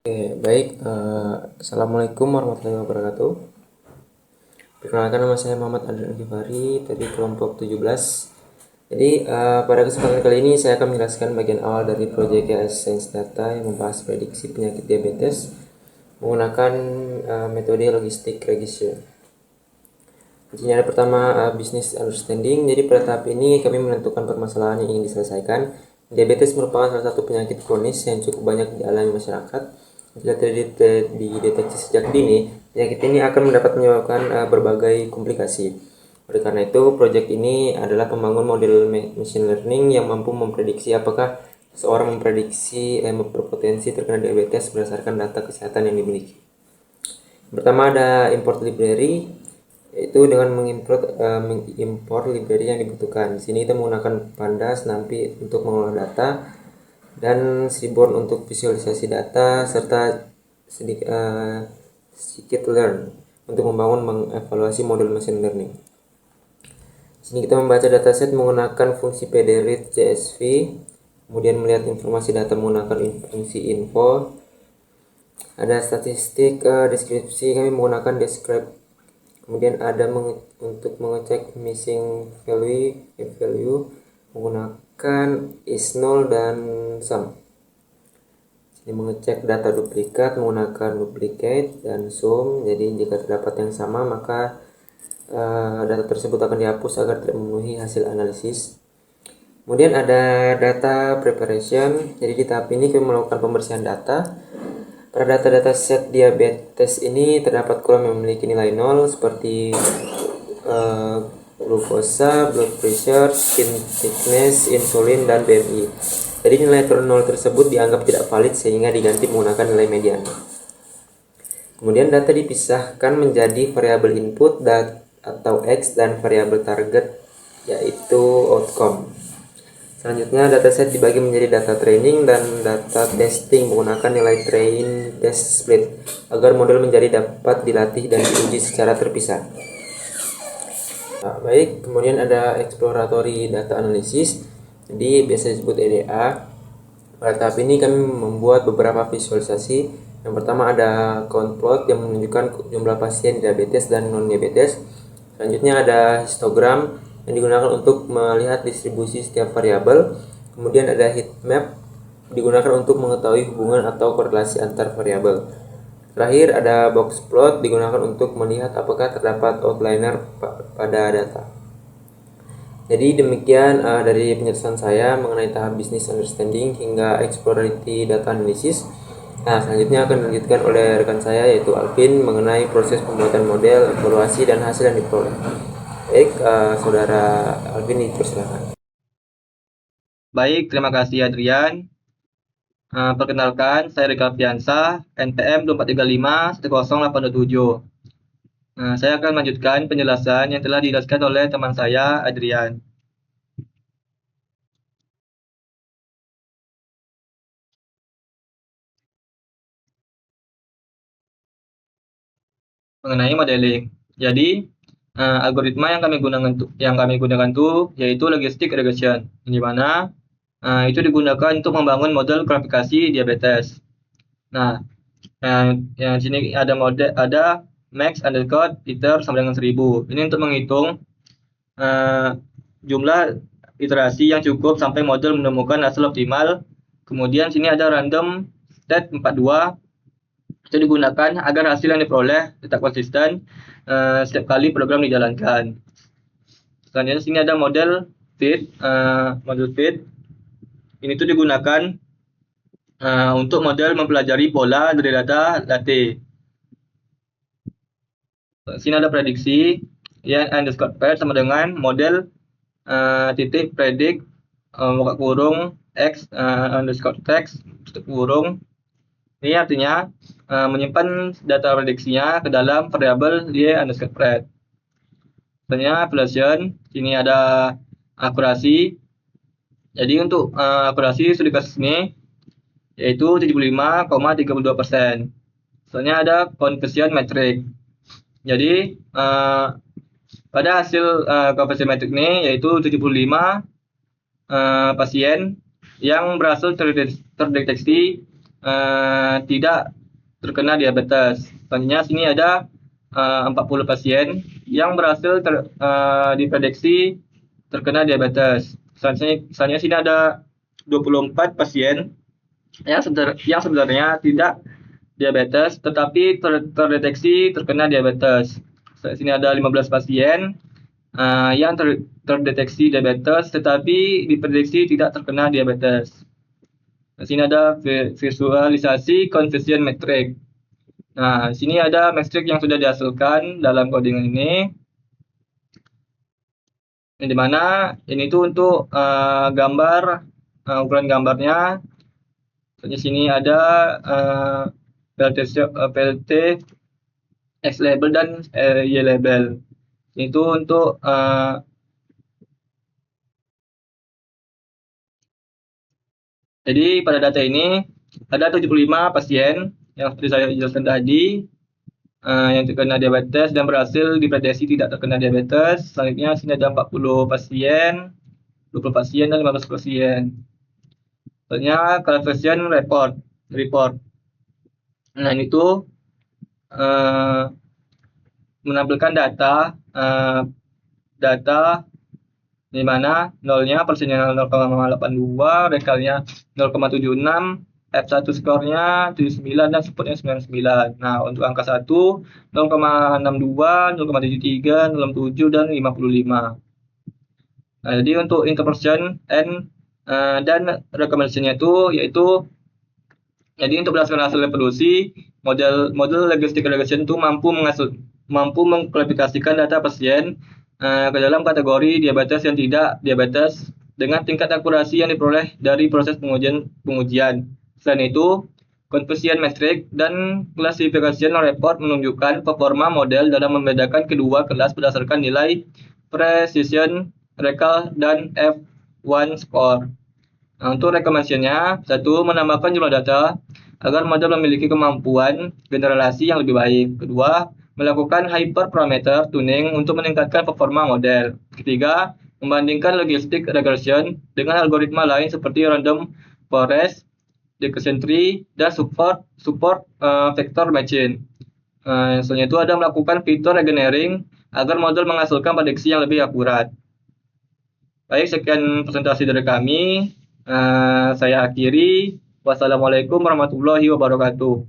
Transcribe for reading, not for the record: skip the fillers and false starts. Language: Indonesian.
Oke, baik. Assalamualaikum warahmatullahi wabarakatuh. Perkenalkan, nama saya Muhammad Adrian Gifari dari kelompok 17. Jadi, pada kesempatan kali ini saya akan menjelaskan bagian awal dari proyek KS Sains Data yang membahas prediksi penyakit diabetes menggunakan metode logistik regression. Jadi ada pertama business understanding. Jadi pada tahap ini kami menentukan permasalahan yang ingin diselesaikan. Diabetes merupakan salah satu penyakit kronis yang cukup banyak dialami masyarakat. Jika tidak dideteksi sejak dini, penyakit ini akan menyebabkan berbagai komplikasi. Oleh karena itu, proyek ini adalah membangun model machine learning yang mampu memprediksi apakah seorang berpotensi terkena diabetes berdasarkan data kesehatan yang dimiliki. Pertama ada import library, yaitu dengan mengimpor library yang dibutuhkan. Di sini kita menggunakan pandas, NumPy untuk mengolah data, dan Seaborn untuk visualisasi data, serta scikit-learn untuk mengevaluasi model machine learning. Di sini kita membaca dataset menggunakan fungsi pdread csv, kemudian melihat informasi data menggunakan fungsi info. Ada statistik deskripsi, kami menggunakan describe. Kemudian ada untuk mengecek missing value menggunakan is0 dan sum. Ini mengecek data duplikat menggunakan duplicate dan sum. Jadi jika terdapat yang sama maka data tersebut akan dihapus agar tidak memenuhi hasil analisis. Kemudian ada data preparation. Jadi di tahap ini kami melakukan pembersihan data. Pada data set diabetes ini terdapat kolom yang memiliki nilai 0 seperti glukosa, blood pressure, skin thickness, insulin, dan BMI. Jadi nilai 0 tersebut dianggap tidak valid sehingga diganti menggunakan nilai median. Kemudian data dipisahkan menjadi variabel input atau X dan variabel target yaitu outcome. Selanjutnya dataset dibagi menjadi data training dan data testing menggunakan nilai train test split agar model menjadi dapat dilatih dan diuji secara terpisah. Baik, kemudian ada exploratory data analysis, jadi biasa disebut EDA. Pada tahap ini kami membuat beberapa visualisasi. Yang pertama ada count plot yang menunjukkan jumlah pasien diabetes dan non-diabetes. Selanjutnya ada histogram yang digunakan untuk melihat distribusi setiap variabel. Kemudian ada heat map digunakan untuk mengetahui hubungan atau korelasi antar variabel. Terakhir ada box plot digunakan untuk melihat apakah terdapat outliner pada data. Jadi demikian dari penjelasan saya mengenai tahap business understanding hingga exploratory data analysis. Nah, selanjutnya akan dilanjutkan oleh rekan saya yaitu Alvin mengenai proses pembuatan model, evaluasi, dan hasil yang diperoleh. Baik, saudara Alvin dipersilakan. Baik, terima kasih Adrian. Perkenalkan, saya Rika Fiansa, NPM 24351087. Saya akan melanjutkan penjelasan yang telah dijelaskan oleh teman saya, Adrian. Mengenai modeling. Jadi, algoritma yang kami gunakan tuh yaitu logistic regression, di mana itu digunakan untuk membangun model klasifikasi diabetes. Nah, yang sini ada max underscore iter sama dengan 1000. Ini untuk menghitung jumlah iterasi yang cukup sampai model menemukan hasil optimal. Kemudian sini ada random state 42, itu digunakan agar hasil yang diperoleh tetap konsisten setiap kali program dijalankan. Selanjutnya sini ada model fit. Ini tuh digunakan untuk model mempelajari pola dari data latte. Sini ada prediksi yang underscore pair sama dengan model titik predict buka kurung x underscore text tutup kurung. Ini artinya menyimpan data prediksinya ke dalam variabel y underscore pred. Selanjutnya evaluation, sini ada akurasi. Jadi untuk akurasi studi kasus ini yaitu 75,32%. Selanjutnya ada conversion metric. Jadi pada hasil conversion metric ini yaitu 75 pasien yang berhasil terdeteksi tidak terkena diabetes. Selanjutnya sini ada 40 pasien yang berhasil diprediksi terkena diabetes. Selanjutnya sini ada 24 pasien yang sebenarnya tidak diabetes tetapi terdeteksi terkena diabetes. Sini ada 15 pasien yang terdeteksi diabetes tetapi diprediksi tidak terkena diabetes. Di sini ada visualisasi conversion metric. Nah, sini ada metrik yang sudah dihasilkan dalam codingan ini. Di mana ini tuh untuk gambar ukuran gambarnya. Di sini ada PLT X label dan Y label. Itu untuk jadi pada data ini ada 75 pasien yang seperti saya jelaskan tadi yang terkena diabetes dan berhasil diprediksi tidak terkena diabetes. Selanjutnya sini ada 40 pasien, 20 pasien dan 15 pasien. Selanjutnya calibration report. Nah, ini tuh menampilkan data di mana nolnya persennya 0,82, rekalnya 0,76, F1 skornya 79 dan supportnya 99. Nah, untuk angka 1 0,62, 0,73, 0,7 dan 55. Nah, jadi untuk interpretation dan recommendation-nya itu yaitu jadi untuk berdasarkan hasil reproduksi, model logistic regression itu mampu mengklasifikasikan data pasien ke dalam kategori diabetes dan tidak diabetes dengan tingkat akurasi yang diperoleh dari proses pengujian. Selain itu, conversion metric dan classification report menunjukkan performa model dalam membedakan kedua kelas berdasarkan nilai precision, recall, dan F1 score. Nah, untuk recommendation-nya, satu, menambahkan jumlah data agar model memiliki kemampuan generalisasi yang lebih baik. Kedua, melakukan hyperparameter tuning untuk meningkatkan performa model. Ketiga, membandingkan logistic regression dengan algoritma lain seperti random forest, decision tree, dan support vector matching. Selanjutnya itu ada melakukan fitur engineering agar model menghasilkan prediksi yang lebih akurat. Baik, sekian presentasi dari kami. Saya akhiri. Wassalamualaikum warahmatullahi wabarakatuh.